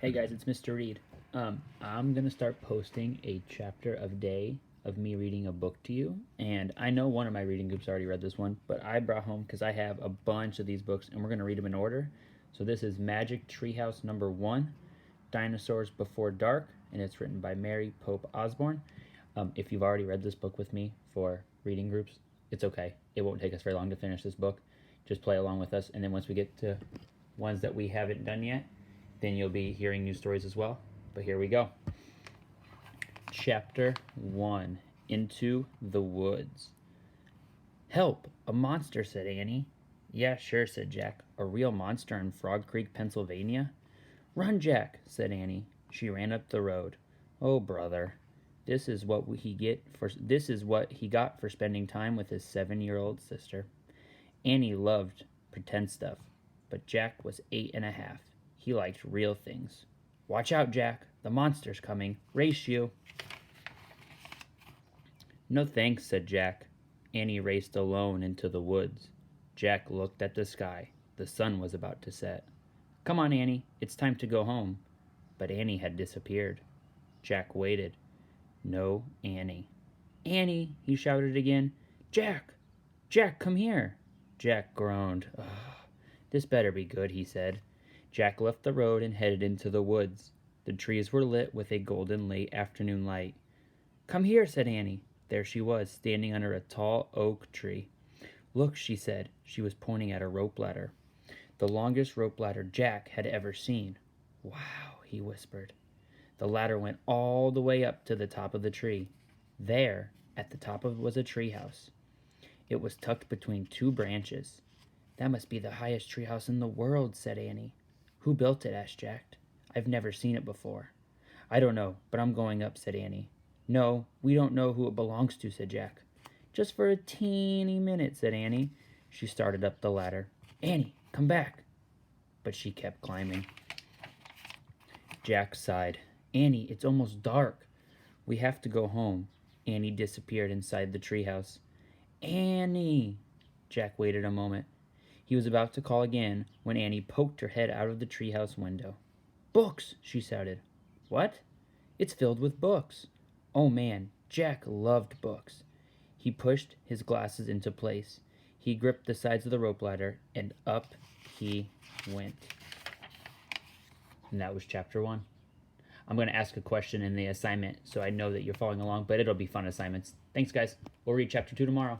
Hey guys, it's Mr. Reed. I'm gonna start posting a chapter a day of me reading a book to you, and I know one of my reading groups already read this one, but I brought home because I have a bunch of these books, and we're gonna read them in order. So this is Magic Treehouse number 1, Dinosaurs Before Dark, and it's written by Mary Pope Osborne. If you've already read this book with me for reading groups, it's okay. It won't take us very long to finish this book. Just play along with us, and then once we get to ones that we haven't done yet, then you'll be hearing new stories as well. But here we go. Chapter 1, Into the Woods. Help! A monster, said Annie. Yeah, sure, said Jack. A real monster in Frog Creek, Pennsylvania? Run, Jack, said Annie. She ran up the road. Oh, brother. This is what he got for spending time with his 7-year-old sister. Annie loved pretend stuff, but Jack was 8.5. He liked real things. Watch out, Jack. The monster's coming. Race you. No thanks, said Jack. Annie raced alone into the woods. Jack looked at the sky. The sun was about to set. Come on, Annie. It's time to go home. But Annie had disappeared. Jack waited. No Annie. Annie, he shouted again. Jack! Jack, come here. Jack groaned. Ugh, this better be good, he said. Jack left the road and headed into the woods. The trees were lit with a golden late afternoon light. Come here, said Annie. There she was, standing under a tall oak tree. Look, she said. She was pointing at a rope ladder. The longest rope ladder Jack had ever seen. Wow, he whispered. The ladder went all the way up to the top of the tree. There, at the top of it, was a treehouse. It was tucked between 2 branches. That must be the highest treehouse in the world, said Annie. Who built it? Asked Jack. I've never seen it before. I don't know, but I'm going up, said Annie. No, we don't know who it belongs to, said Jack. Just for a teeny minute, said Annie. She started up the ladder. Annie, come back. But she kept climbing. Jack sighed. Annie, it's almost dark. We have to go home. Annie disappeared inside the treehouse. Annie! Jack waited a moment. He was about to call again when Annie poked her head out of the treehouse window. Books! She shouted. What? It's filled with books. Oh man, Jack loved books. He pushed his glasses into place. He gripped the sides of the rope ladder, and up he went. And that was chapter 1. I'm going to ask a question in the assignment so I know that you're following along, but it'll be fun assignments. Thanks, guys. We'll read chapter 2 tomorrow.